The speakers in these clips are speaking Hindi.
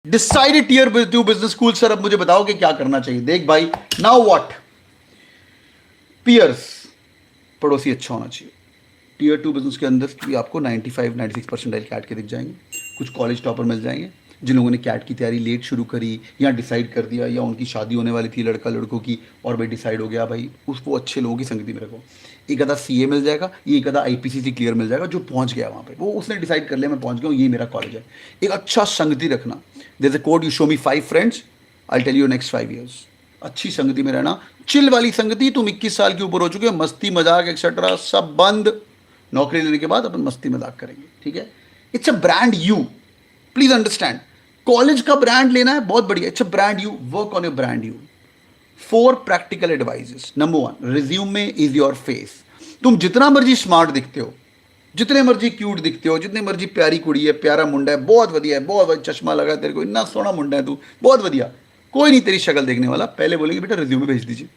Decided tier 2 business school. Sir अब मुझे बताओ कि क्या करना चाहिए। देख भाई, नाउ व्हाट, पियर्स, पड़ोसी अच्छा होना चाहिए। टीयर 2 बिजनेस के अंदर भी आपको 95-96 परसेंटाइल कैट के दिख जाएंगे। कुछ कॉलेज टॉपर मिल जाएंगे जिन लोगों ने कैट की तैयारी लेट शुरू करी या डिसाइड कर दिया, या उनकी शादी होने वाली थी लड़का लड़कों की और भाई डिसाइड हो गया भाई उसको अच्छे लोगों की संगति में रखो। एक आधा सीए मिल जाएगा, ये एक आधा आईपीसीसी क्लियर मिल जाएगा जो पहुंच गया वहाँ पे, वो उसने डिसाइड कर लिया मैं पहुंच गया हूँ, ये मेरा कॉलेज है। एक अच्छा संगति रखना। There is a code, you show me 5 friends, I tell you next 5 years. अच्छी संगति में रहना, चिल वाली संगति। तुम 21 साल के ऊपर हो चुके हो, मस्ती मजाक एक्सेट्रा सब बंद। नौकरी लेने के बाद अपन मस्ती मजाक करेंगे, ठीक है। It's a brand you, please understand. College का ब्रांड लेना है बहुत बढ़िया, it's a brand you, work on your brand you. 4 practical advises. Number 1, resume is your face. तुम जितना मर्जी स्मार्ट दिखते हो, जितने मर्जी क्यूट दिखते हो, जितने मर्जी प्यारी कुड़ी है, प्यारा मुंडा है, बहुत बढ़िया है, बहुत बढ़िया चश्मा लगा तेरे को, इतना सोना मुंडा है तू, बहुत बढ़िया, कोई नहीं तेरी शक्ल देखने वाला। पहले बोलेंगे बेटा रिज्यूमे भेज दीजिए।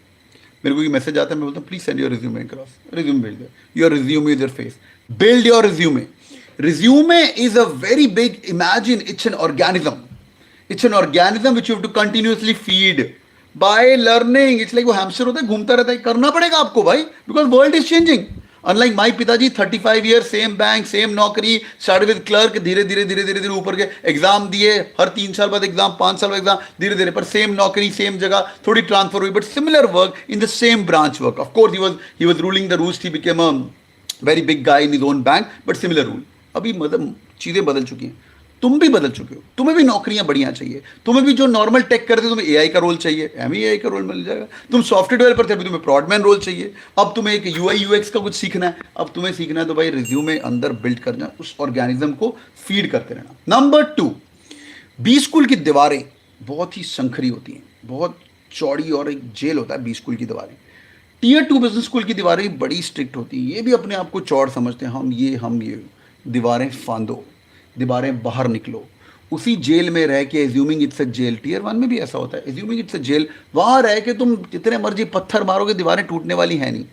मेरे को ये मैसेज आता है, मैं बोलता हूँ please send your resume cross, resume भेज दो। Your resume is your face, build your resume. Resume is a very big, imagine it's an organism, it's an organism which you have to continuously feed by learning. It's like वो हैमस्टर होता है, घूमता रहता है, करना पड़ेगा आपको भाई, because world is changing. Unlike my पिताजी 35 ईयर, सेम बैंक, सेम नौकरी, स्टार्ट विद क्लर्क, धीरे धीरे धीरे धीरे धीरे ऊपर के एग्जाम दिए, हर 3 साल बाद एग्जाम, 5 साल बाद एग्जाम, धीरे धीरे, पर सेम नौकरी, सेम जगह, थोड़ी ट्रांसफर हुई, but similar work in the same branch work. Of course he was ruling the rules, he became a very big guy in his own bank, but similar rule. अभी मतलब चीजें बदल चुकी हैं, तुम भी बदल चुके हो, तुम्हें भी नौकरियां बढ़िया चाहिए। तुम्हें भी जो नॉर्मल टेक करते तुम्हें एआई का रोल चाहिए, एमई एआई का रोल मिल जाएगा। तुम सॉफ्टवेयर डेवलपर थे, अभी तुम्हें प्रॉडमैन रोल चाहिए। अब तुम्हें एक यूआई यूएक्स का कुछ सीखना है, अब तुम्हें सीखना है तो भाई रिज्यूमे अंदर बिल्ड करना, उस ऑर्गेनिज्म को फीड करते रहना। नंबर 2, बी स्कूल की दीवारें बहुत ही संखरी होती हैं, बहुत चौड़ी, और एक जेल होता है बी स्कूल की दीवारें। टीयर 2 बिजनेस स्कूल की दीवारें बड़ी स्ट्रिक्ट होती हैं, ये भी अपने आप को चौड़ समझते हैं, हम ये दीवारें फांदो, दीवारें बाहर निकलो। उसी जेल में रह के, assuming it's a jail, tier 1 में भी ऐसा होता है, एज्यूमिंग इट्स अ जेल, वहां रह के तुम जितने मर्जी पत्थर मारोगे दीवारें टूटने वाली है नहीं।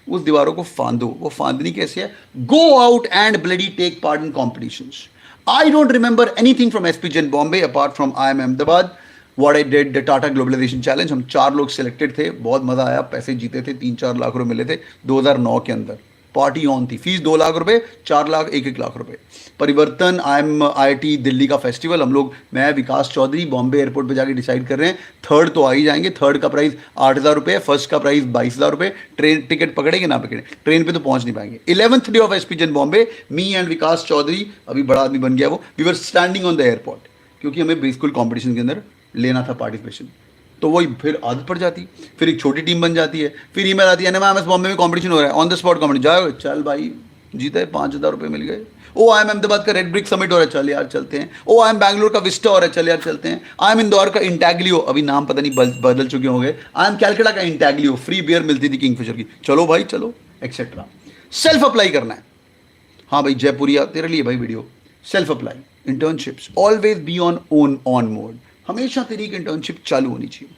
उस दीवारों को फांदो। वो फांदनी कैसे है? Go out and bloody take part in competitions. I don't remember anything from एसपीजेन Bombay apart from IIM Ahmedabad. What I did the Tata globalisation challenge. हम 4 लोग सिलेक्टेड थे, बहुत मजा आया, पैसे जीते थे, 3-4 लाख रुपए मिले थे 2009 के अंदर। पार्टी ऑन थी, फीस 2 लाख रुपए, 4 लाख, 1-1 लाख रुपए। परिवर्तन IIT दिल्ली का फेस्टिवल, हम लोग, मैं विकास चौधरी, बॉम्बे एयरपोर्ट पे जाके डिसाइड कर रहे हैं, थर्ड तो आ ही जाएंगे। थर्ड का प्राइस 8,000 रुपये, फर्स्ट का प्राइस 22,000 रुपये। ट्रेन टिकट पकड़ेंगे ना पकड़े, ट्रेन पे तो पहुंच नहीं पाएंगे। 11th day of एसपीजेन Bombay, me and विकास चौधरी, अभी बड़ा आदमी बन गया वो, we were standing on the airport, क्योंकि हमें बिल्कुल कॉम्पिटिशन के अंदर लेना था पार्टिसिपेशन। तो वही फिर आदत पड़ जाती, फिर एक छोटी टीम बन जाती है, फिर ईमेल आती है ना मैम बॉम्बे में कंपटीशन हो रहा है, ऑन द स्पॉट कंपटीशन, जाओ, चल भाई जीते, 5,000 रुपये मिल गए। ओ IIM अहमदाबाद का रेड ब्रिक समिट हो रहा है, चल यार चलते हैं। ओ IIM बैंगलोर का विस्टा हो रहा है, चल यार चलते हैं। IIM इंदौर का इंटैग्लियो, अभी नाम पता नहीं बदल चुके होंगे, IIM कैलकाटा का इंटैग्लियो, फ्री बियर मिलती थी किंगफिशर की, चलो भाई चलो, एक्सेट्रा। सेल्फ अप्लाई करना है। हाँ भाई जयपुरिया तेरे लिए भाई video. Self apply, internships, always be on mode, हमेशा तेरी एक इंटर्नशिप चालू होनी चाहिए।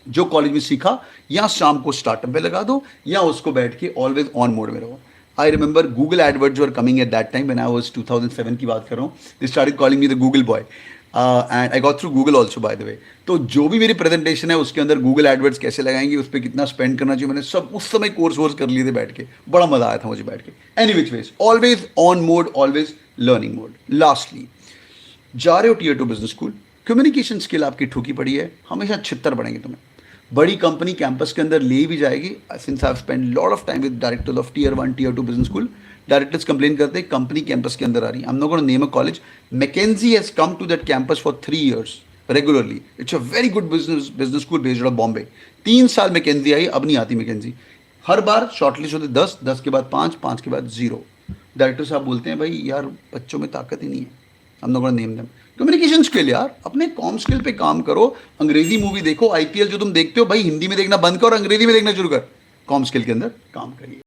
जो कॉलेज में सीखा, या शाम को स्टार्टअप पे लगा दो, या उसको बैठ के ऑलवेज ऑन मोड में रहो। I remember Google AdWords were coming at that time, when I was 2007 की बात कर रहा हूँ। They started calling me the Google boy, and I got through Google also by the way. तो जो भी मेरी प्रेजेंटेशन है उसके अंदर गूगल एडवर्ड्स कैसे लगाएंगे, उस पर कितना स्पेंड करना चाहिए, मैंने सब उस समय कोर्स वोर्स कर लिए थे बैठ के, बड़ा मजा आया था मुझे बैठ के। Any which ways, always on mode, always learning mode. Lastly, जा रहे हो tier 2 business school, communication skill आपकी ठुकी पड़ी है, हमेशा छितर बढ़ेंगे तुम्हें। बड़ी कंपनी कैंपस के अंदर ले भी जाएगी। Since I have spend lot of time with directors of tier 1 tier 2 business school, directors complain करते हैं कंपनी कैंपस के अंदर आ रही है। I am not gonna name a college, McKinsey has come to that campus for 3 years regularly. It's a very good business school based out of Bombay. 3 साल मैकेंजी आई, अब नहीं आती मैकेंजी। हर बार शॉर्टलिस्ट होते 10, 10 के बाद 5, 5 के बाद 0। डायरेक्टर साहब बोलते हैं भाई यार बच्चों में ताकत ही नहीं है, हम लोगों ने नेम देम। कम्युनिकेशन स्किल यार, अपने कॉम स्किल पे काम करो। अंग्रेजी मूवी देखो, आईपीएल जो तुम देखते हो भाई हिंदी में देखना बंद करो, अंग्रेजी में देखना शुरू कर, कॉम स्किल के अंदर काम करिए।